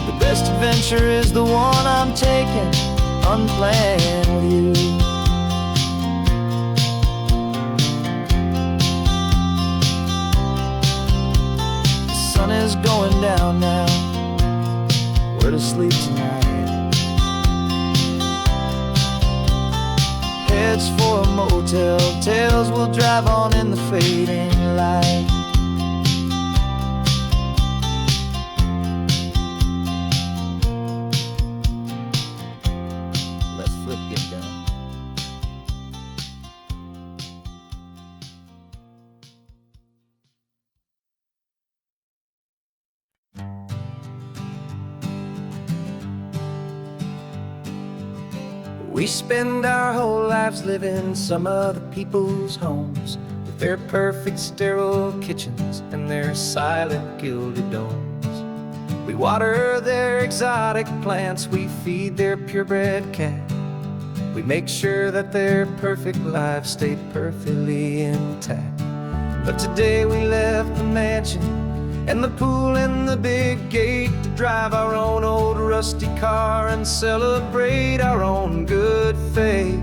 Speaker 2: The best adventure is the one I'm taking, unplanned with you. Sun is going down now, we're to sleep tonight. Heads for a motel, tails will drive on in the fading light. Let's flip get done. We spend our whole lives living some other people's homes, with their perfect sterile kitchens and their silent gilded domes. We water their exotic plants, we feed their purebred cat,
Speaker 3: We make sure that their perfect lives stayed perfectly intact. But today we left the mansion and the pool and the big gate to drive our own old rusty car and celebrate our own good faith.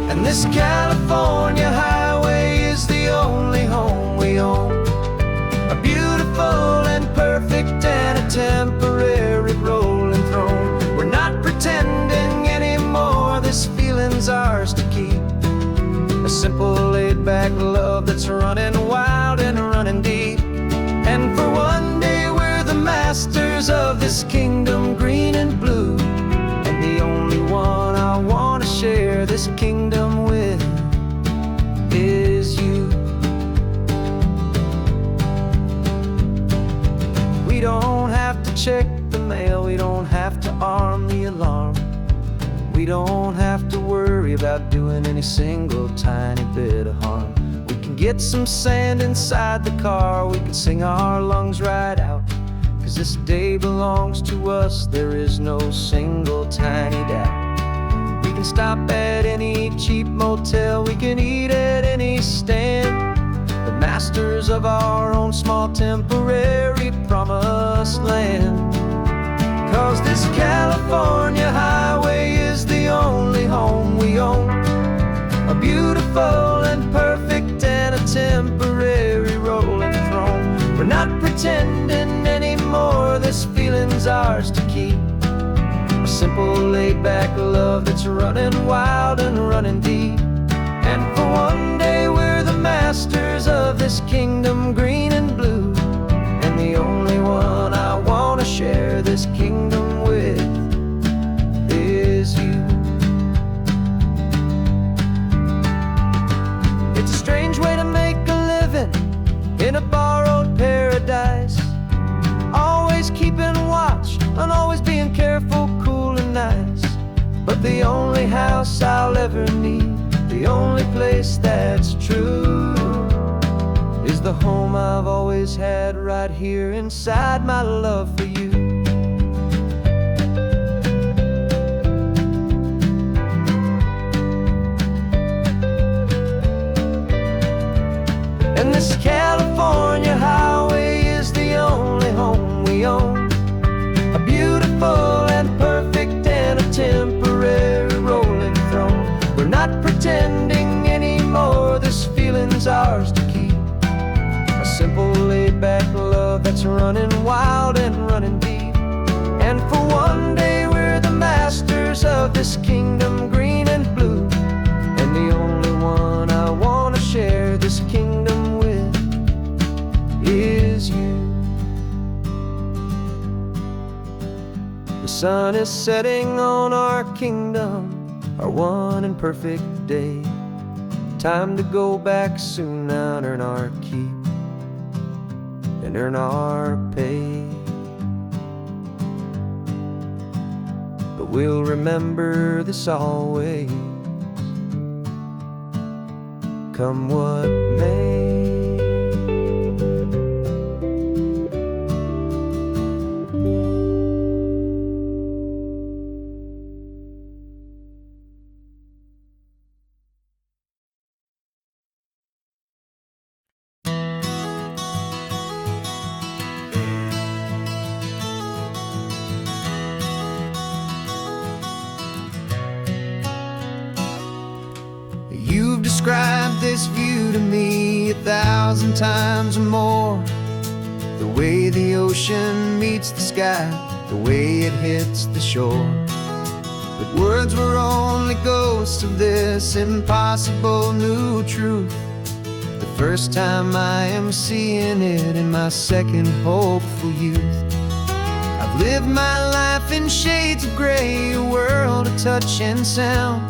Speaker 3: And this California highway is the only home we own, a beautiful and perfect and a temporary rolling throne. We're not pretending anymore, this feeling's ours to keep. A simple laid-back love that's running wild and running deep. And for one day we're the masters of this kingdom green and blue, and the only one I want to share this kingdom with is you. We don't have to check the mail, we don't have to arm the alarm. We don't have to worry about doing any single tiny bit of harm. We can get some sand inside the car, we can sing our lungs right out. 'Cause this day belongs to us, there is no single tiny doubt. We can stop at any cheap motel, we can eat at any stand, the masters of our own small temporary promised land. 'Cause this California highway is the only home we own, a beautiful and perfect and a temporary rolling throne. We're not pretending anymore, this feeling's ours to keep. A simple laid-back love that's running wild and running deep. And for one day we're the masters of this kingdom green and blue, and the only one I want to share this kingdom with is you. It's a strange way to make a living in a borrowed paradise, always keeping watch and always being careful, cool and nice. But the only house I'll ever need, the only place that's true, is the home I've always had right here inside my love for you. And this California highway is the only home we own, a beautiful and perfect and a temporary rolling throne. We're not pretending anymore, this feeling's ours to keep. A simple laid-back love that's running wild and running deep. And for one day we're the masters of this kingdom green and blue, and the only one I want to share this kingdom with is you. The sun is setting on our kingdom, our one and perfect day. Time to go back soon now and earn our keep and earn our pay. But we'll remember this always, come what may.
Speaker 2: You've described this view to me 1,000 times or more. The way the ocean meets the sky, the way it hits the shore. But words were only ghosts of this impossible new truth. The first time I am seeing it in my second hopeful youth. I've lived my life in shades of gray, a world of touch and sound.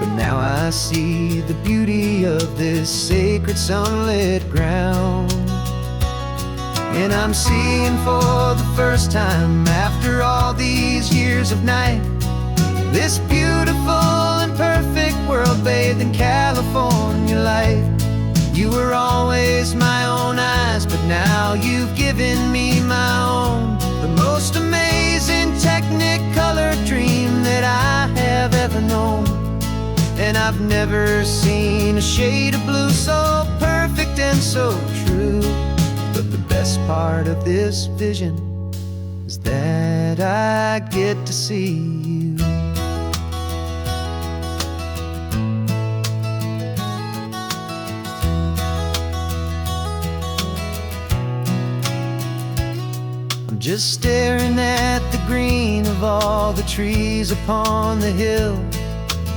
Speaker 2: But now I see the beauty of this sacred sunlit ground. And I'm seeing for the first time, after all these years of night, this beautiful and perfect world bathed in California light. You were always my own eyes, but now you've given me my own. The most amazing technicolor dream that I have ever known.
Speaker 3: I've never seen a shade of blue so perfect and so true. But the best part of this vision is that I get to see you. I'm just staring at the green of all the trees upon the hill.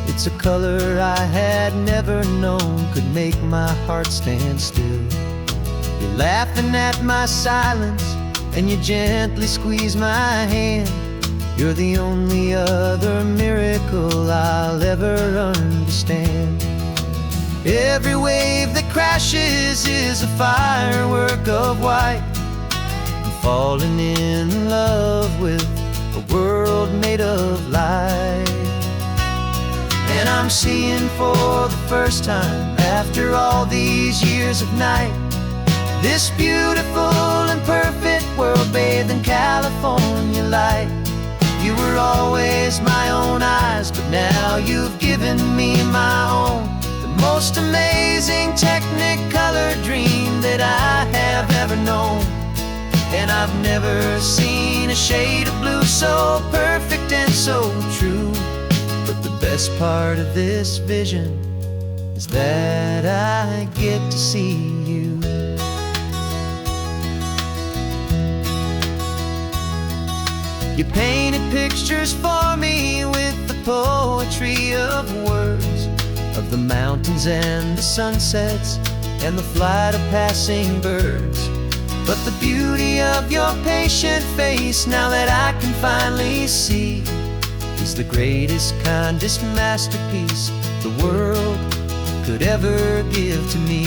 Speaker 3: It's a color I had never known could make my heart stand still. You're laughing at my silence and you gently squeeze my hand. You're the only other miracle I'll ever understand. Every wave that crashes is a firework of white. I'm falling in love with a world made of light. And I'm seeing for the first time, after all these years of night, this beautiful and perfect world bathed in California light. You were always my own eyes, but now you've given me my own. The most amazing technicolor dream that I have ever known. And I've never seen a shade of blue so perfect and so true. But the best part of this vision is that I get to see you. You painted pictures for me with the poetry of words, of the mountains and the sunsets and the flight of passing birds. But the beauty of your patient face, now that I can finally see, is the greatest, kindest masterpiece the world could ever give to me.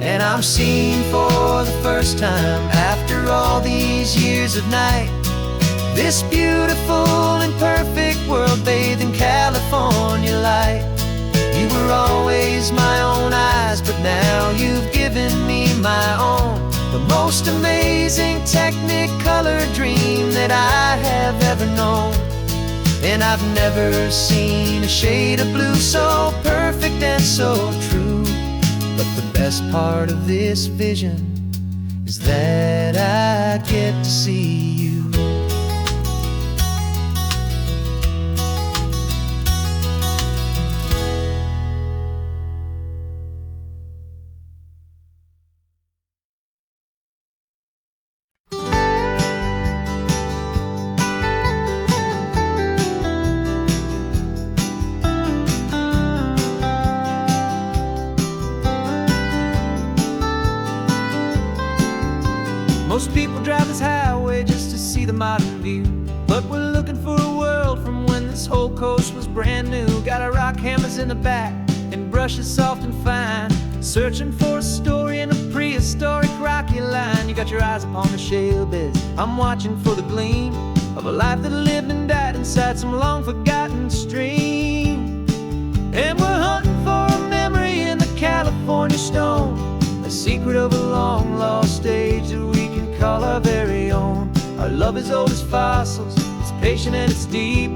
Speaker 3: And I'm seeing for the first time, after all these years of night, this beautiful and perfect world bathed in California light. You were always my own eyes, but now you've given me my own. The most amazing technicolor dream that I have ever known. And I've never seen a shade of blue so perfect and so true. But the best part of this vision is that I get to see you. Most people drive this highway just to see the modern view, but we're looking for a world from when this whole coast was brand new. Got our rock hammers in the back and brushes soft and fine, searching for a story in a prehistoric rocky line. You got your eyes upon the shale beds, I'm watching for the gleam of a life that lived and died inside some long forgotten stream. And we're hunting for a memory in the California stone, a secret of a long lost age that we can call our very own. Our love is old as fossils, it's patient and it's deep,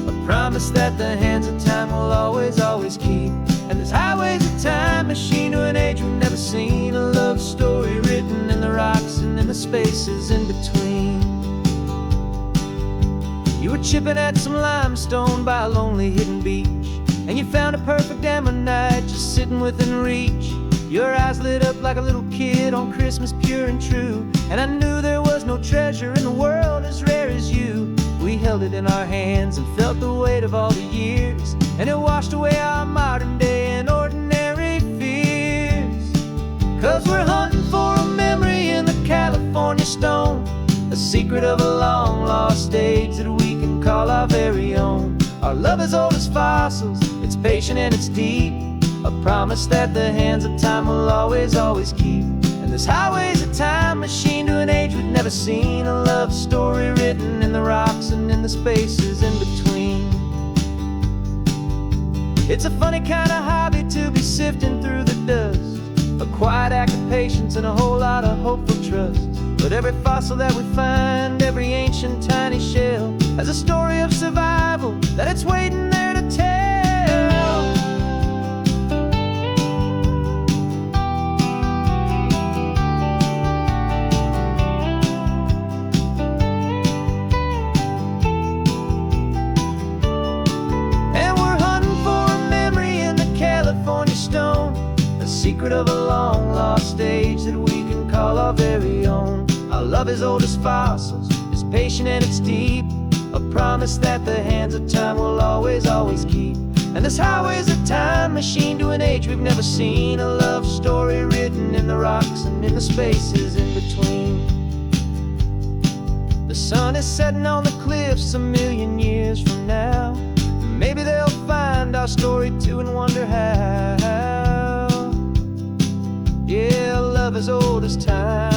Speaker 3: a promise that the hands of time will always, always keep. And this highway's a time machine to an age we've never seen, a love story written in the rocks and in the spaces in between. You were chipping at some limestone by a lonely hidden beach, and you found a perfect ammonite just sitting within reach. Your eyes lit up like a little kid on Christmas, pure and true. And I knew there was no treasure in the world as rare as you. We held it in our hands and felt the weight of all the years, and it washed away our modern day and ordinary fears. 'Cause we're hunting for a memory in the California stone, a secret of a long lost age that we can call our very own. Our love is old as fossils, it's patient and it's deep, a promise that the hands of time will always, always keep. And this highway's a time machine to an age we've never seen, a love story written in the rocks and in the spaces in between. It's a funny kind of hobby to be sifting through the dust, a quiet act of patience and a whole lot of hopeful trust. But every fossil that we find, every ancient tiny shell, has a story of survival that it's waiting there to tell. And we're hunting for a memory in the California stone, a secret of a long lost age that we can call our very own. Our love is old as fossils, it's patient and it's deep, a promise that the hands of time will always, always keep. And this highway's a time machine to an age we've never seen, a love story written in the rocks and in the spaces in between. The sun is setting on the cliffs a million years from now. Maybe they'll find our story too and wonder how. Yeah, love as old as time.